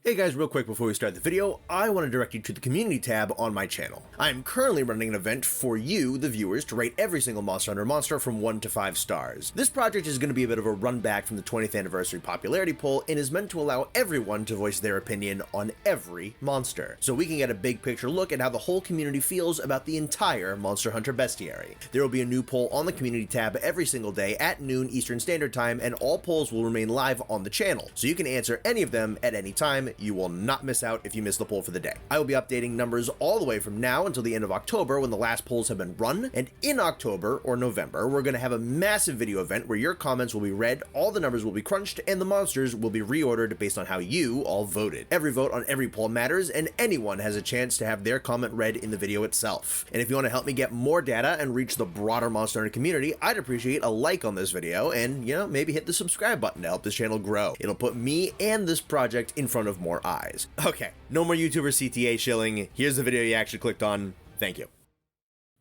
Hey guys, real quick before we start the video, I want to direct you to the community tab on my channel. I am currently running an event for you, the viewers, to rate every single Monster Hunter monster from 1 to 5 stars. This project is going to be a bit of a run back from the 20th anniversary popularity poll and is meant to allow everyone to voice their opinion on every monster, so we can get a big picture look at how the whole community feels about the entire Monster Hunter bestiary. There will be a new poll on the community tab every single day at noon Eastern Standard Time, and all polls will remain live on the channel, so you can answer any of them at any time. You will not miss out if you miss the poll for the day. I will be updating numbers all the way from now until the end of October when the last polls have been run, and in October or November, we're going to have a massive video event where your comments will be read, all the numbers will be crunched, and the monsters will be reordered based on how you all voted. Every vote on every poll matters, and anyone has a chance to have their comment read in the video itself. And if you want to help me get more data and reach the broader Monster Hunter community, I'd appreciate a like on this video and, maybe hit the subscribe button to help this channel grow. It'll put me and this project in front of more eyes. Okay, no more YouTuber CTA shilling. Here's the video you actually clicked on. Thank you.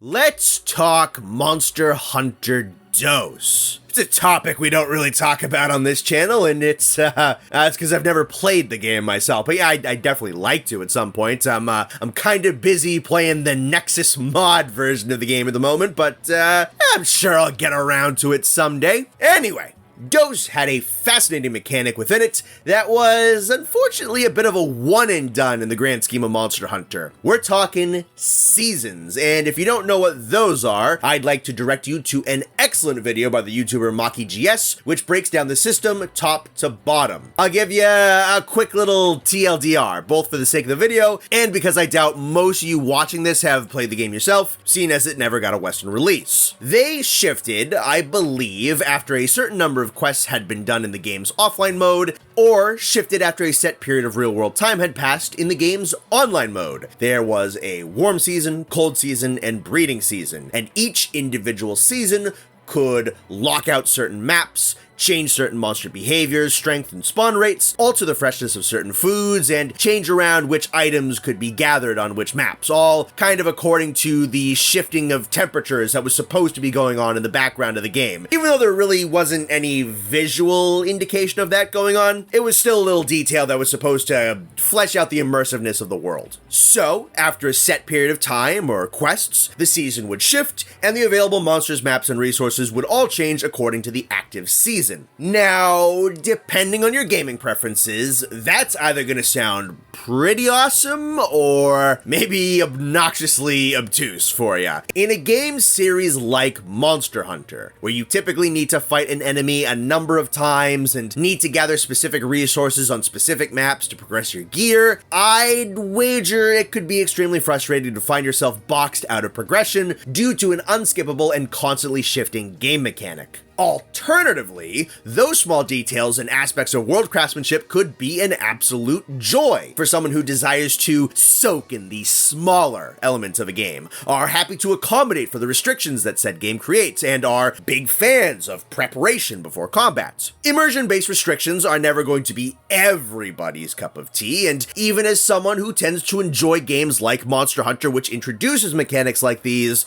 Let's talk Monster Hunter Dose. It's a topic we don't really talk about on this channel, and it's because I've never played the game myself. But yeah, I definitely like to at some point. I'm kind of busy playing the Nexus mod version of the game at the moment, but I'm sure I'll get around to it someday. Anyway, Dose had a fascinating mechanic within it that was, unfortunately, a bit of a one and done in the grand scheme of Monster Hunter. We're talking seasons, and if you don't know what those are, I'd like to direct you to an excellent video by the YouTuber MakiGS, which breaks down the system top to bottom. I'll give you a quick little TLDR, both for the sake of the video, and because I doubt most of you watching this have played the game yourself, seeing as it never got a Western release. They shifted, I believe, after a certain number of quests had been done in the game's offline mode, or shifted after a set period of real-world time had passed in the game's online mode. There was a warm season, cold season, and breeding season, and each individual season could lock out certain maps, change certain monster behaviors, strength and spawn rates, alter the freshness of certain foods, and change around which items could be gathered on which maps, all kind of according to the shifting of temperatures that was supposed to be going on in the background of the game. Even though there really wasn't any visual indication of that going on, it was still a little detail that was supposed to flesh out the immersiveness of the world. So, after a set period of time or quests, the season would shift, and the available monsters, maps, and resources would all change according to the active season. Now, depending on your gaming preferences, that's either going to sound pretty awesome or maybe obnoxiously obtuse for ya. In a game series like Monster Hunter, where you typically need to fight an enemy a number of times and need to gather specific resources on specific maps to progress your gear, I'd wager it could be extremely frustrating to find yourself boxed out of progression due to an unskippable and constantly shifting game mechanic. Alternatively, those small details and aspects of world craftsmanship could be an absolute joy for someone who desires to soak in the smaller elements of a game, are happy to accommodate for the restrictions that said game creates, and are big fans of preparation before combat. Immersion-based restrictions are never going to be everybody's cup of tea, and even as someone who tends to enjoy games like Monster Hunter, which introduces mechanics like these,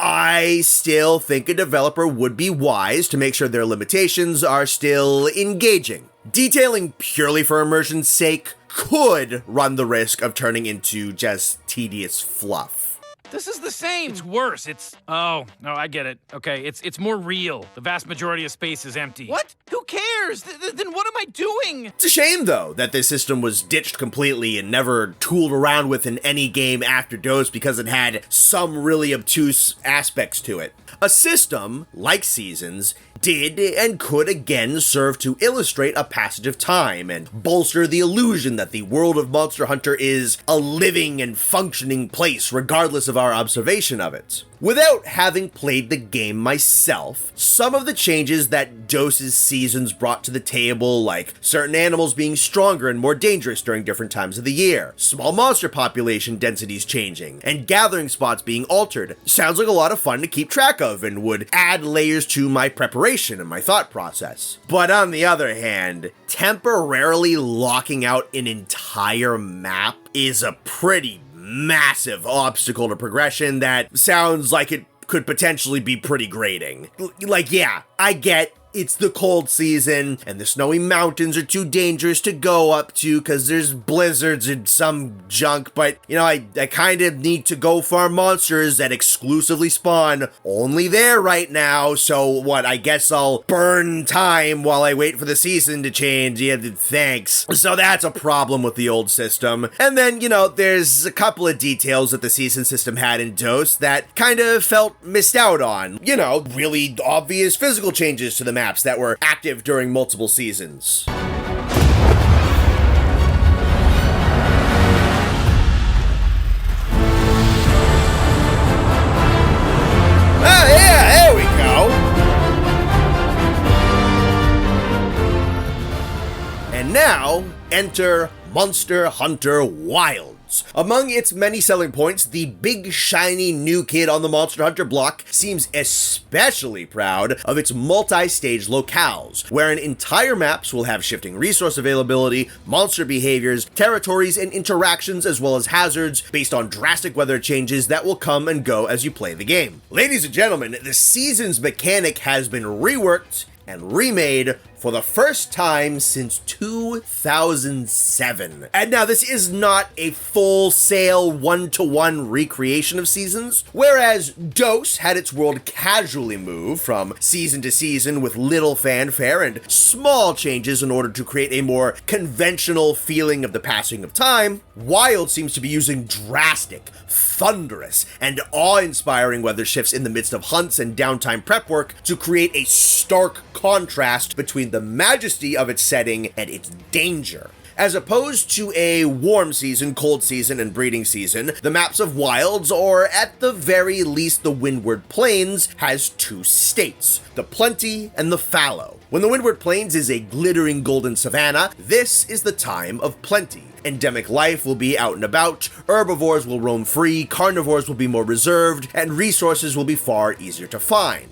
I still think a developer would be wise to make sure their limitations are still engaging. Detailing purely for immersion's sake could run the risk of turning into just tedious fluff. This is the same. It's worse. Oh, no, I get it. Okay, it's more real. The vast majority of space is empty. What? Who cares? Then what am I doing? It's a shame, though, that this system was ditched completely and never tooled around with in any game after Dose because it had some really obtuse aspects to it. A system, like Seasons, did and could again serve to illustrate a passage of time and bolster the illusion that the world of Monster Hunter is a living and functioning place regardless of our observation of it. Without having played the game myself, some of the changes that Dose's Seasons brought to the table, like certain animals being stronger and more dangerous during different times of the year, small monster population densities changing, and gathering spots being altered, sounds like a lot of fun to keep track of and would add layers to my preparation and my thought process. But on the other hand, temporarily locking out an entire map is a pretty massive obstacle to progression that sounds like it could potentially be pretty grating. Like, yeah, I get it's the cold season, and the snowy mountains are too dangerous to go up to because there's blizzards and some junk, but, I kind of need to go farm monsters that exclusively spawn only there right now, so I guess I'll burn time while I wait for the season to change. Yeah, thanks. So that's a problem with the old system. And then, there's a couple of details that the season system had in DOS that kind of felt missed out on. Really obvious physical changes to the maps that were active during multiple seasons. Oh yeah, there we go. And now, enter Monster Hunter Wilds. Among its many selling points, the big shiny new kid on the Monster Hunter block seems especially proud of its multi-stage locales, wherein entire maps will have shifting resource availability, monster behaviors, territories, and interactions, as well as hazards based on drastic weather changes that will come and go as you play the game. Ladies and gentlemen, the seasons mechanic has been reworked and remade for the first time since 2007. And now this is not a full-sale one-to-one recreation of seasons, whereas DOS had its world casually move from season to season with little fanfare and small changes in order to create a more conventional feeling of the passing of time. Wild seems to be using drastic, thunderous, and awe-inspiring weather shifts in the midst of hunts and downtime prep work to create a stark contrast between the majesty of its setting and its danger. As opposed to a warm season, cold season, and breeding season, the maps of Wilds, or at the very least the Windward Plains, has two states, the Plenty and the Fallow. When the Windward Plains is a glittering golden savanna, this is the time of plenty. Endemic life will be out and about, herbivores will roam free, carnivores will be more reserved, and resources will be far easier to find.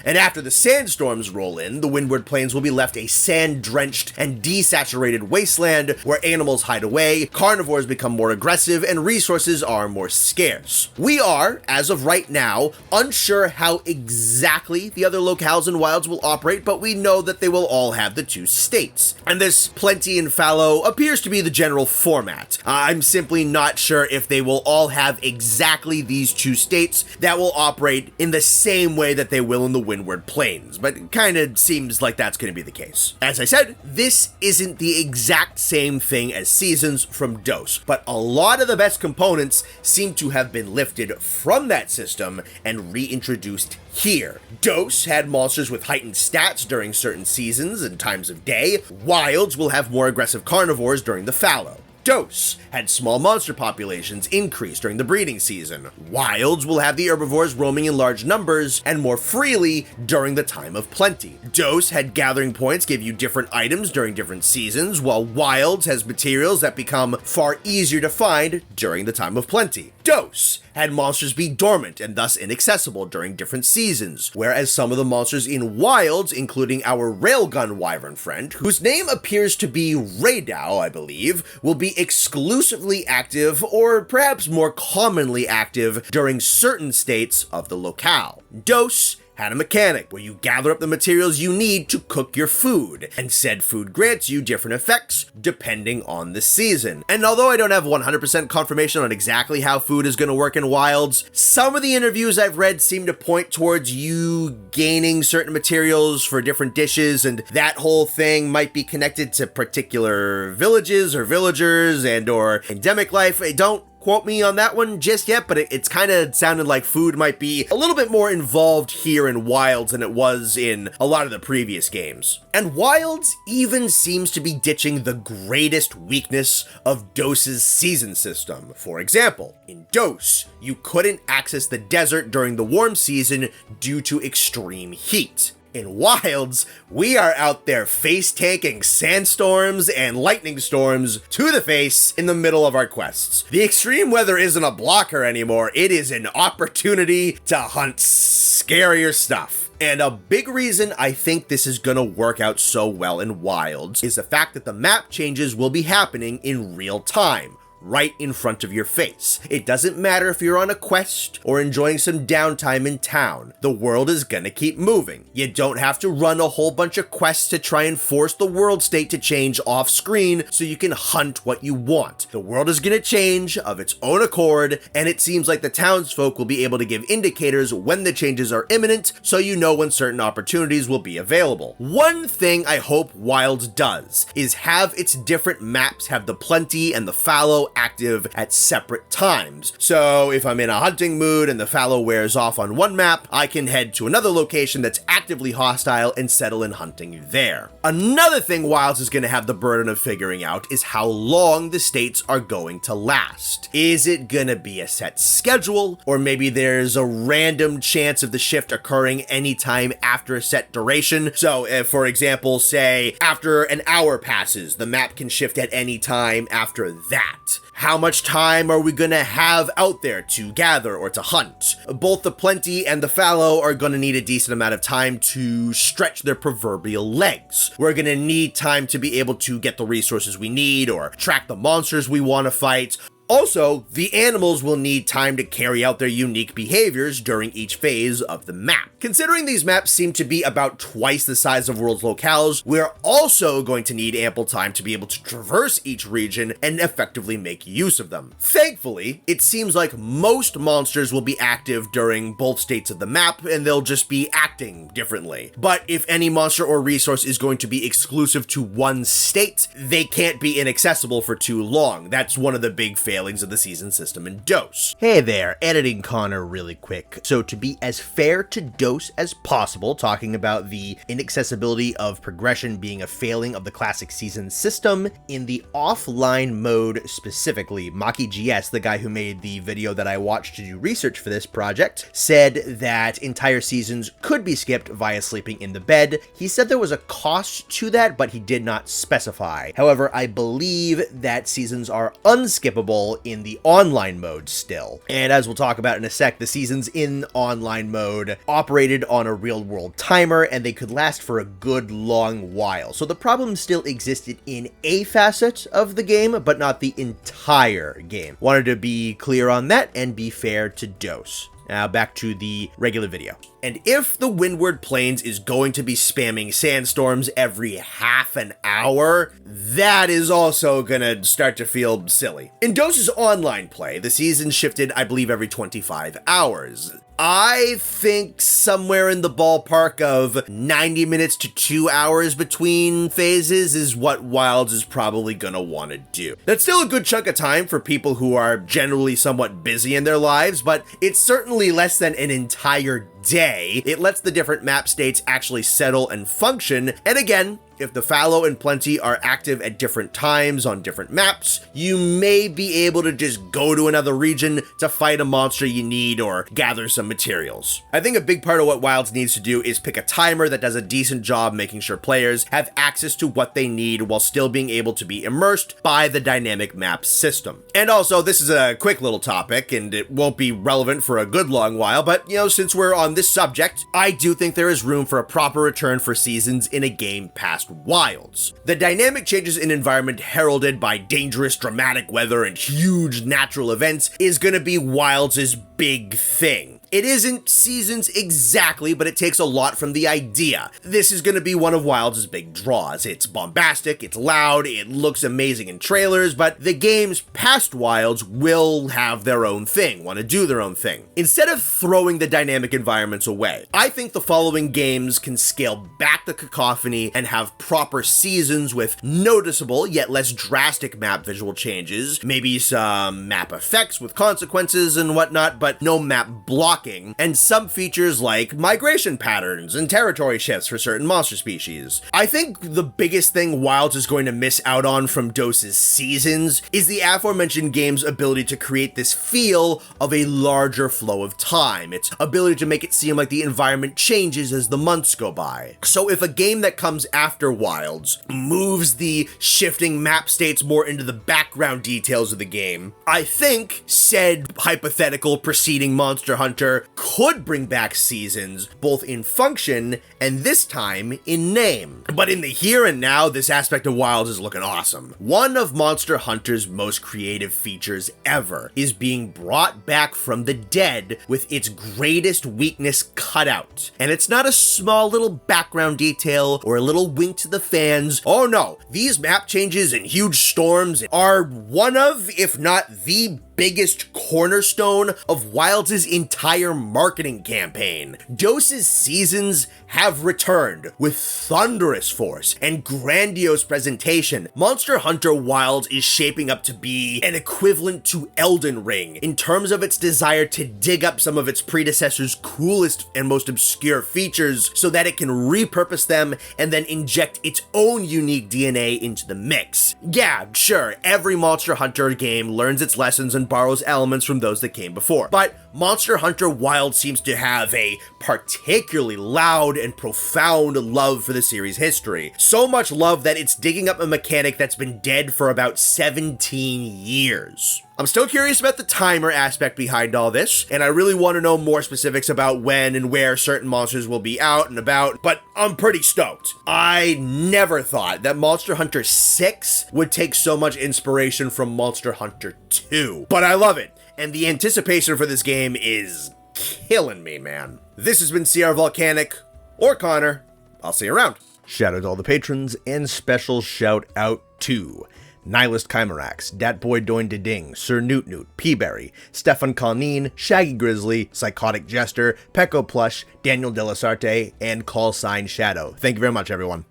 And after the sandstorms roll in, the Windward Plains will be left a sand-drenched and desaturated wasteland where animals hide away, carnivores become more aggressive, and resources are more scarce. We are, as of right now, unsure how exactly the other locales and wilds will operate, but we know that they will all have the two states. And this Plenty and Fallow appears to be the general format. I'm simply not sure if they will all have exactly these two states that will operate in the same way that they will in the Windward Plains, but it kind of seems like that's going to be the case. As I said, this isn't the exact same thing as Seasons from DOS, but a lot of the best components seem to have been lifted from that system and reintroduced here. DOS had monsters with heightened stats during certain seasons and times of day. Wilds will have more aggressive carnivores during the Fallow. DOS had small monster populations increase during the breeding season. Wilds will have the herbivores roaming in large numbers and more freely during the time of plenty. DOS had gathering points give you different items during different seasons, while Wilds has materials that become far easier to find during the time of plenty. DOS had monsters be dormant and thus inaccessible during different seasons, whereas some of the monsters in Wilds, including our railgun wyvern friend, whose name appears to be Raydao, I believe, will be exclusively active, or perhaps more commonly active, during certain states of the locale. DOS had a mechanic where you gather up the materials you need to cook your food, and said food grants you different effects depending on the season. And although I don't have 100% confirmation on exactly how food is going to work in Wilds, some of the interviews I've read seem to point towards you gaining certain materials for different dishes, and that whole thing might be connected to particular villages or villagers and or endemic life. I don't quote me on that one just yet, but it's kind of sounded like food might be a little bit more involved here in Wilds than it was in a lot of the previous games. And Wilds even seems to be ditching the greatest weakness of DOS's season system. For example, in DOS, you couldn't access the desert during the warm season due to extreme heat. In Wilds, we are out there face-tanking sandstorms and lightning storms to the face in the middle of our quests. The extreme weather isn't a blocker anymore, it is an opportunity to hunt scarier stuff. And a big reason I think this is gonna work out so well in Wilds is the fact that the map changes will be happening in real time, right in front of your face. It doesn't matter if you're on a quest or enjoying some downtime in town, the world is gonna keep moving. You don't have to run a whole bunch of quests to try and force the world state to change off screen so you can hunt what you want. The world is gonna change of its own accord, and it seems like the townsfolk will be able to give indicators when the changes are imminent, so you know when certain opportunities will be available. One thing I hope Wilds does is have its different maps have the plenty and the fallow active at separate times. So if I'm in a hunting mood and the fallow wears off on one map, I can head to another location that's actively hostile and settle in hunting there. Another thing Wilds is going to have the burden of figuring out is how long the states are going to last. Is it going to be a set schedule, or maybe there's a random chance of the shift occurring anytime after a set duration? So if, for example, say after an hour passes, the map can shift at any time after that. How much time are we gonna have out there to gather or to hunt? Both the plenty and the fallow are gonna need a decent amount of time to stretch their proverbial legs. We're gonna need time to be able to get the resources we need or track the monsters we want to fight. Also, the animals will need time to carry out their unique behaviors during each phase of the map. Considering these maps seem to be about twice the size of world's locales, we're also going to need ample time to be able to traverse each region and effectively make use of them. Thankfully, it seems like most monsters will be active during both states of the map, and they'll just be acting differently. But if any monster or resource is going to be exclusive to one state, they can't be inaccessible for too long. That's one of the big failings of the season system in DOS. Hey there, editing Connor really quick. So to be as fair to DOS as possible, talking about the inaccessibility of progression being a failing of the classic season system, in the offline mode specifically, MakiGS, the guy who made the video that I watched to do research for this project, said that entire seasons could be skipped via sleeping in the bed. He said there was a cost to that, but he did not specify. However, I believe that seasons are unskippable in the online mode still. And as we'll talk about in a sec, the seasons in online mode operated on a real world timer, and they could last for a good long while. So the problem still existed in a facet of the game, but not the entire game. Wanted to be clear on that and be fair to DOS. Now back to the regular video. And if the Windward Plains is going to be spamming sandstorms every half an hour, that is also gonna start to feel silly. In DOS's online play, the season shifted, I believe, every 25 hours. I think somewhere in the ballpark of 90 minutes to 2 hours between phases is what Wilds is probably gonna want to do. That's still a good chunk of time for people who are generally somewhat busy in their lives, but it's certainly less than an entire day. It lets the different map states actually settle and function, and again, if the fallow and plenty are active at different times on different maps, you may be able to just go to another region to fight a monster you need or gather some materials. I think a big part of what Wilds needs to do is pick a timer that does a decent job making sure players have access to what they need while still being able to be immersed by the dynamic map system. And also, this is a quick little topic, and it won't be relevant for a good long while, but since we're on this subject, I do think there is room for a proper return for seasons in a game past Wilds. The dynamic changes in environment heralded by dangerous, dramatic weather and huge natural events is going to be Wilds' big thing. It isn't seasons exactly, but it takes a lot from the idea. This is going to be one of Wilds' big draws. It's bombastic, it's loud, it looks amazing in trailers, but the games past Wilds will have their own thing, want to do their own thing. Instead of throwing the dynamic environments away, I think the following games can scale back the cacophony and have proper seasons with noticeable yet less drastic map visual changes, maybe some map effects with consequences and whatnot, but no map blocking, and some features like migration patterns and territory shifts for certain monster species. I think the biggest thing Wilds is going to miss out on from DOS's seasons is the aforementioned game's ability to create this feel of a larger flow of time, its ability to make it seem like the environment changes as the months go by. So if a game that comes after Wilds moves the shifting map states more into the background details of the game, I think said hypothetical preceding Monster Hunter Hunter could bring back seasons, both in function and this time in name. But in the here and now, this aspect of Wilds is looking awesome. One of Monster Hunter's most creative features ever is being brought back from the dead with its greatest weakness cut out. And it's not a small little background detail or a little wink to the fans. Oh no, these map changes and huge storms are one of, if not the biggest cornerstone of Wilds' entire marketing campaign. Dose's seasons have returned with thunderous force and grandiose presentation. Monster Hunter Wilds is shaping up to be an equivalent to Elden Ring in terms of its desire to dig up some of its predecessors' coolest and most obscure features so that it can repurpose them and then inject its own unique DNA into the mix. Yeah, sure, every Monster Hunter game learns its lessons and borrows elements from those that came before, but Monster Hunter Wilds seems to have a particularly loud and profound love for the series' history. So much love that it's digging up a mechanic that's been dead for about 17 years. I'm still curious about the timer aspect behind all this, and I really want to know more specifics about when and where certain monsters will be out and about, but I'm pretty stoked. I never thought that Monster Hunter 6 would take so much inspiration from Monster Hunter 2, but I love it, and the anticipation for this game is killing me, man. This has been CR-Volcanic, or Connor. I'll see you around. Shout out to all the patrons, and special shout out to Nihilist Chimerax, Datboy Doin Ding, Sir Newt Newt, Peaberry, Stefan Colneen, Shaggy Grizzly, Psychotic Jester, Pecco Plush, Daniel Delasarte, and Call Sign Shadow. Thank you very much, everyone.